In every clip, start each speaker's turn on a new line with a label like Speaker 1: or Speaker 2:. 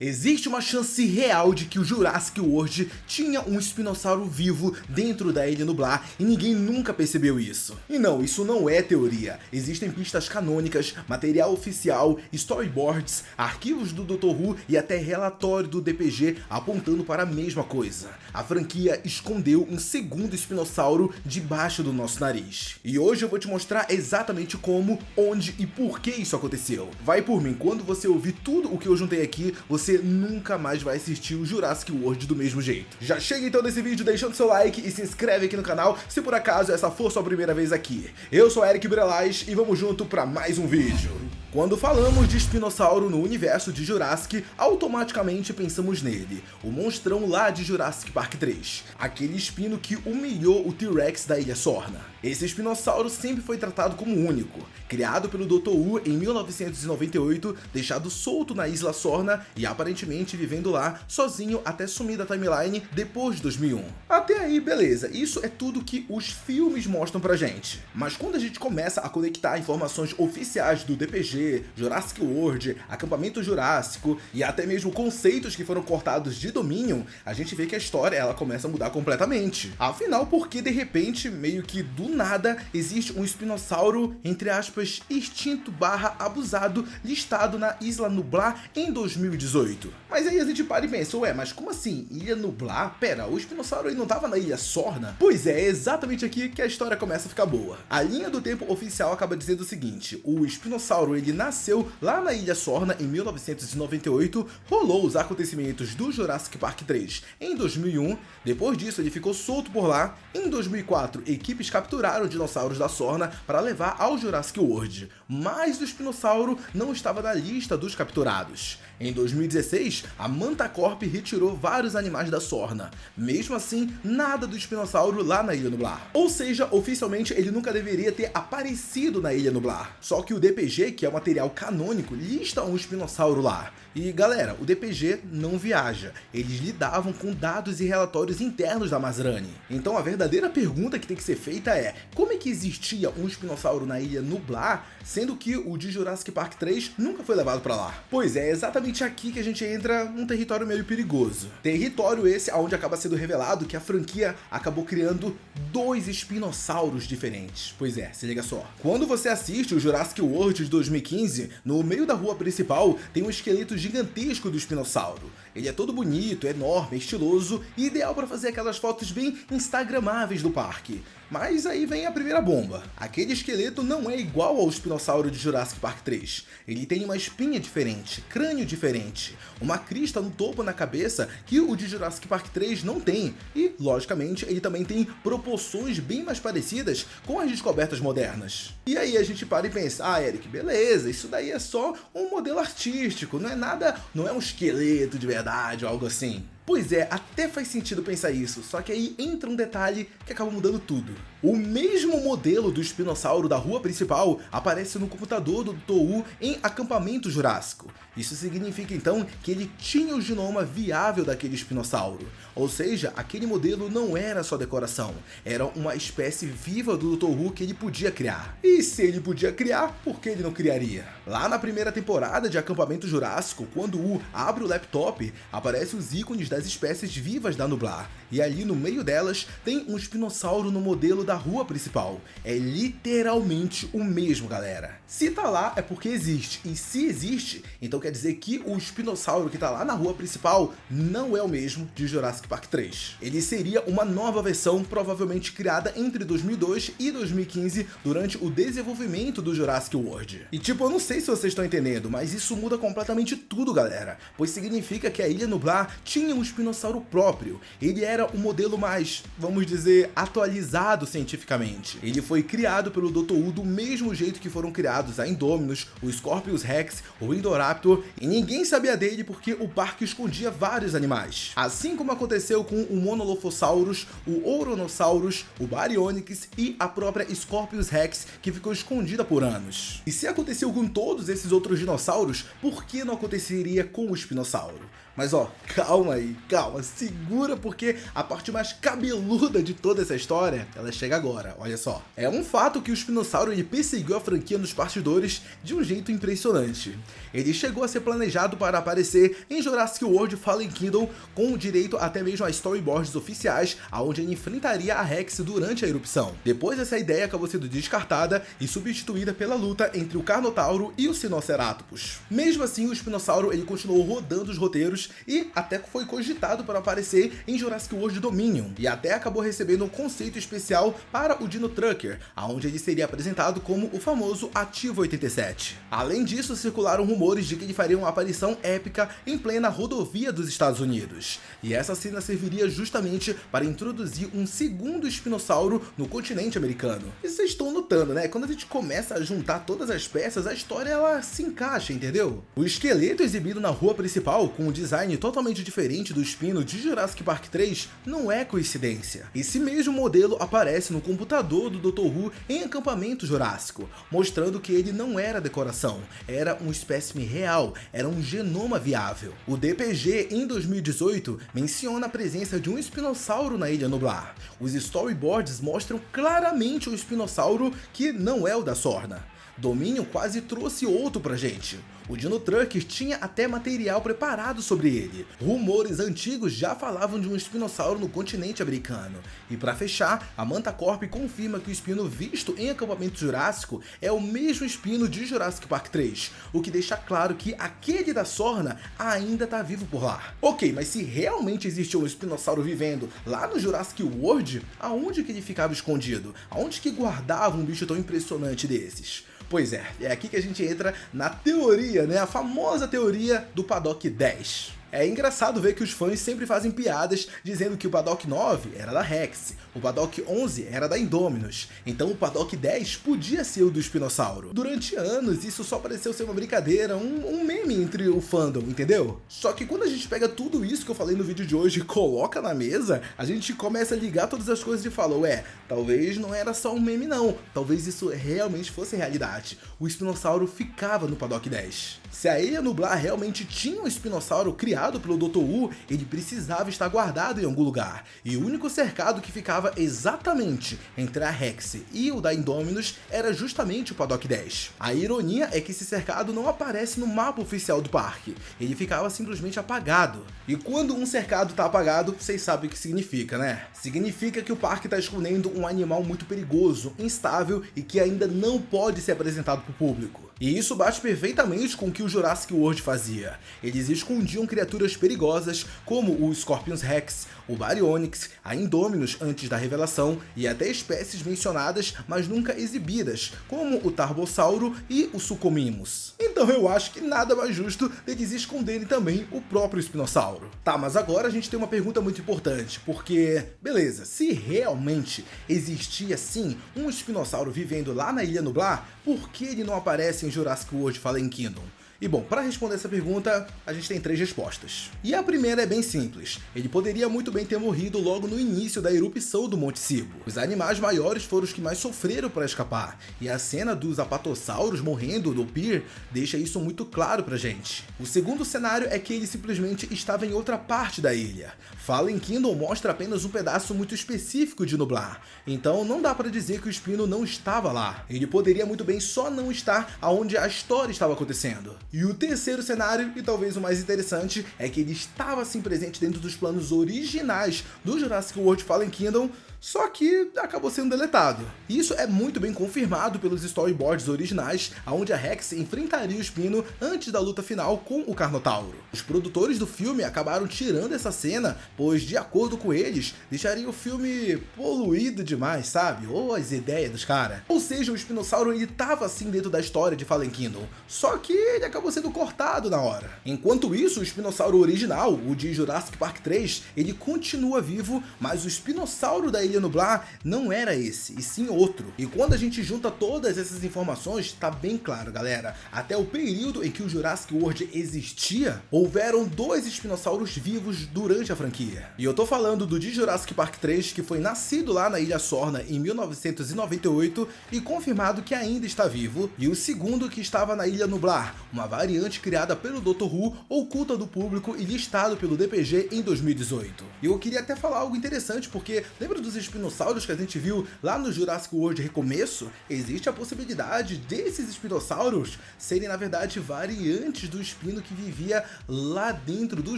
Speaker 1: Existe uma chance real de que o Jurassic World tinha um espinossauro vivo dentro da Ilha Nublar e ninguém nunca percebeu isso. E não, isso não é teoria. Existem pistas canônicas, material oficial, storyboards, arquivos do Dr. Who e até relatório do DPG apontando para a mesma coisa. A franquia escondeu um segundo espinossauro debaixo do nosso nariz. E hoje eu vou te mostrar exatamente como, onde e por que isso aconteceu. Vai por mim, quando você ouvir tudo o que eu juntei aqui, você nunca mais vai assistir o Jurassic World do mesmo jeito. Já chega então nesse vídeo deixando seu like e se inscreve aqui no canal se por acaso essa for sua primeira vez aqui. Eu sou Eric Brelaz e vamos junto para mais um vídeo. Quando falamos de espinossauro no universo de Jurassic, automaticamente pensamos nele, o monstrão lá de Jurassic Park 3, aquele espino que humilhou o T-Rex da Ilha Sorna. Esse espinossauro sempre foi tratado como único, criado pelo Dr. Who em 1998, deixado solto na Isla Sorna e aparentemente vivendo lá sozinho até sumir da timeline depois de 2001. Até aí, beleza, isso é tudo que os filmes mostram pra gente. Mas quando a gente começa a conectar informações oficiais do DPG, Jurassic World, acampamento jurássico e até mesmo conceitos que foram cortados de Dominion, a gente vê que a história ela começa a mudar completamente. Afinal, porque de repente, meio que do nada, existe um espinossauro, entre aspas, extinto / abusado, listado na Isla Nublar em 2018. Mas aí a gente para e pensa, ué, mas como assim? Ilha Nublar? Pera, o espinossauro aí não tava na Ilha Sorna? Pois é exatamente aqui que a história começa a ficar boa. A linha do tempo oficial acaba dizendo o seguinte, o espinossauro ele nasceu lá na Ilha Sorna em 1998, rolou os acontecimentos do Jurassic Park 3 em 2001, depois disso ele ficou solto por lá, em 2004 equipes capturaram dinossauros da Sorna para levar ao Jurassic World, mas o espinossauro não estava na lista dos capturados. Em 2016, a Manta Corp retirou vários animais da Sorna, mesmo assim nada do espinossauro lá na Ilha Nublar. Ou seja, oficialmente ele nunca deveria ter aparecido na Ilha Nublar, só que o DPG, que é o material canônico, lista um espinossauro lá. E galera, o DPG não viaja, eles lidavam com dados e relatórios internos da Masrani. Então a verdadeira pergunta que tem que ser feita é, como é que existia um espinossauro na Ilha Nublar, sendo que o de Jurassic Park 3 nunca foi levado pra lá? Pois é exatamente aqui que a gente entra num território meio perigoso. Território esse onde acaba sendo revelado que a franquia acabou criando dois espinossauros diferentes. Pois é, se liga só. Quando você assiste o Jurassic World de 2015, no meio da rua principal tem um esqueleto gigantesco do espinossauro. Ele é todo bonito, enorme, estiloso e ideal para fazer aquelas fotos bem instagramáveis do parque. Mas aí vem a primeira bomba. Aquele esqueleto não é igual ao espinossauro de Jurassic Park 3. Ele tem uma espinha diferente, crânio diferente, uma crista no topo na cabeça que o de Jurassic Park 3 não tem. E, logicamente, ele também tem proporções bem mais parecidas com as descobertas modernas. E aí a gente para e pensa, ah, Eric, beleza, isso daí é só um modelo artístico, não é nada, não é um esqueleto de verdade ou algo assim. Pois é, até faz sentido pensar isso, só que aí entra um detalhe que acaba mudando tudo. O mesmo modelo do espinossauro da rua principal aparece no computador do Dr. Who em Acampamento Jurássico. Isso significa então que ele tinha o genoma viável daquele espinossauro. Ou seja, aquele modelo não era só decoração, era uma espécie viva do Dr. Who que ele podia criar. E se ele podia criar, por que ele não criaria? Lá na primeira temporada de Acampamento Jurássico, quando o Who abre o laptop, aparecem os ícones das espécies vivas da Nublar, e ali no meio delas tem um espinossauro no modelo da rua principal. É literalmente o mesmo, galera. Se tá lá é porque existe, e se existe, então quer dizer que o espinossauro que tá lá na rua principal não é o mesmo de Jurassic Park 3. Ele seria uma nova versão, provavelmente criada entre 2002 e 2015 durante o desenvolvimento do Jurassic World. E tipo, eu não sei se vocês estão entendendo, mas isso muda completamente tudo, galera, pois significa que a Ilha Nublar tinha um espinossauro próprio. Ele era um modelo mais, vamos dizer, atualizado cientificamente. Ele foi criado pelo Dr. Who do mesmo jeito que foram criados a Indominus, o Scorpius Rex, o Indoraptor, e ninguém sabia dele porque o parque escondia vários animais. Assim como aconteceu com o Monolophosaurus, o Ouranosaurus, o Baryonyx e a própria Scorpius Rex, que ficou escondida por anos. E se aconteceu com todos esses outros dinossauros, por que não aconteceria com o espinossauro? Mas ó, calma aí, calma, segura porque a parte mais cabeluda de toda essa história, ela chega agora, olha só. É um fato que o espinossauro ele perseguiu a franquia nos bastidores de um jeito impressionante. Ele chegou chegou a ser planejado para aparecer em Jurassic World Fallen Kingdom, com direito até mesmo a storyboards oficiais, onde ele enfrentaria a Rex durante a erupção. Depois essa ideia acabou sendo descartada e substituída pela luta entre o Carnotauro e o Sinoceratopus. Mesmo assim, o espinossauro ele continuou rodando os roteiros e até foi cogitado para aparecer em Jurassic World Dominion, e até acabou recebendo um conceito especial para o Dino Trucker, onde ele seria apresentado como o famoso Ativo 87. Além disso, circularam rumores de que ele faria uma aparição épica em plena rodovia dos Estados Unidos, e essa cena serviria justamente para introduzir um segundo espinossauro no continente americano. E vocês estão notando, né? Quando a gente começa a juntar todas as peças, a história ela se encaixa, entendeu? O esqueleto exibido na rua principal, com um design totalmente diferente do espino de Jurassic Park 3, não é coincidência. Esse mesmo modelo aparece no computador do Dr. Who em Acampamento Jurássico, mostrando que ele não era decoração, era um espécime real, era um genoma viável. O DPG, em 2018, menciona a presença de um espinossauro na Ilha Nublar. Os storyboards mostram claramente o espinossauro que não é o da Sorna. Dominion quase trouxe outro pra gente. O Dino Trucker tinha até material preparado sobre ele. Rumores antigos já falavam de um espinossauro no continente americano. E para fechar, a Manta Corp confirma que o espino visto em Acampamento Jurássico é o mesmo espino de Jurassic Park 3, o que deixa claro que aquele da Sorna ainda tá vivo por lá. Ok, mas se realmente existia um espinossauro vivendo lá no Jurassic World, aonde que ele ficava escondido? Aonde que guardava um bicho tão impressionante desses? Pois é aqui que a gente entra na teoria, né? A famosa teoria do Paddock 10. É engraçado ver que os fãs sempre fazem piadas dizendo que o Paddock 9 era da Rex, o Paddock 11 era da Indominus, então o Paddock 10 podia ser o do espinossauro. Durante anos isso só pareceu ser uma brincadeira, um meme entre o fandom, entendeu? Só que quando a gente pega tudo isso que eu falei no vídeo de hoje e coloca na mesa, a gente começa a ligar todas as coisas e fala, ué, talvez não era só um meme não, talvez isso realmente fosse realidade. O espinossauro ficava no Paddock 10. Se a Ilha Nublar realmente tinha um espinossauro criado pelo Dr. Who, ele precisava estar guardado em algum lugar, e o único cercado que ficava exatamente entre a Rex e o da Indominus era justamente o Paddock 10. A ironia é que esse cercado não aparece no mapa oficial do parque, ele ficava simplesmente apagado. E quando um cercado está apagado, vocês sabem o que significa, né? Significa que o parque está escondendo um animal muito perigoso, instável e que ainda não pode ser apresentado para o público. E isso bate perfeitamente com o que o Jurassic World fazia. Eles escondiam criaturas perigosas como o Scorpions Rex, o Baryonyx, a Indominus antes da revelação e até espécies mencionadas, mas nunca exibidas, como o Tarbossauro e o Suchomimus. Então eu acho que nada mais justo deles esconderem também o próprio espinossauro. Tá, mas agora a gente tem uma pergunta muito importante, porque, beleza, se realmente existia sim um espinossauro vivendo lá na Ilha Nublar, por que ele não aparece em Jurassic World Fallen Kingdom? E bom, para responder essa pergunta, a gente tem 3 respostas. E a primeira é bem simples. Ele poderia muito bem ter morrido logo no início da erupção do Monte Sibo. Os animais maiores foram os que mais sofreram para escapar, e a cena dos apatossauros morrendo no pier deixa isso muito claro pra gente. O segundo cenário é que ele simplesmente estava em outra parte da ilha. Fallen Kingdom mostra apenas um pedaço muito específico de Nublar, então não dá para dizer que o espino não estava lá. Ele poderia muito bem só não estar aonde a história estava acontecendo. E o terceiro cenário, e talvez o mais interessante, é que ele estava sim presente dentro dos planos originais do Jurassic World Fallen Kingdom, só que acabou sendo deletado. Isso é muito bem confirmado pelos storyboards originais, onde a Rex enfrentaria o espino antes da luta final com o Carnotauro. Os produtores do filme acabaram tirando essa cena, pois, de acordo com eles, deixaria o filme poluído demais, sabe? Ou as ideias dos caras. Ou seja, o espinossauro ele tava assim dentro da história de Fallen Kingdom, só que ele acabou sendo cortado na hora. Enquanto isso, o espinossauro original, o de Jurassic Park 3, ele continua vivo, mas o espinossauro da Ilha Nublar não era esse, e sim outro. E quando a gente junta todas essas informações, tá bem claro, galera. Até o período em que o Jurassic World existia, houveram 2 espinossauros vivos durante a franquia. E eu tô falando do de Jurassic Park 3, que foi nascido lá na Ilha Sorna em 1998 e confirmado que ainda está vivo, e o segundo que estava na Ilha Nublar, uma variante criada pelo Dr. Who, oculta do público e listado pelo DPG em 2018. E eu queria até falar algo interessante, porque lembra dos espinossauros que a gente viu lá no Jurassic World Recomeço? Existe a possibilidade desses espinossauros serem, na verdade, variantes do espino que vivia lá dentro do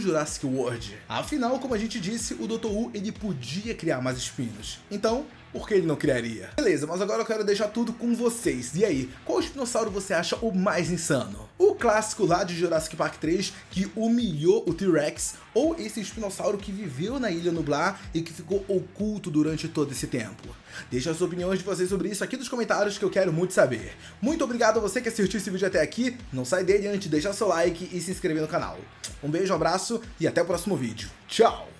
Speaker 1: Jurassic World. Afinal, como a gente disse, o Dr. Who ele podia criar mais espinos. Então, por que ele não criaria? Beleza, mas agora eu quero deixar tudo com vocês. E aí, qual espinossauro você acha o mais insano? O clássico lá de Jurassic Park 3 que humilhou o T-Rex, ou esse espinossauro que viveu na Ilha Nublar e que ficou oculto durante todo esse tempo? Deixa as opiniões de vocês sobre isso aqui nos comentários que eu quero muito saber. Muito obrigado a você que assistiu esse vídeo até aqui. Não sai dele antes de deixar seu like e se inscrever no canal. Um beijo, um abraço e até o próximo vídeo. Tchau!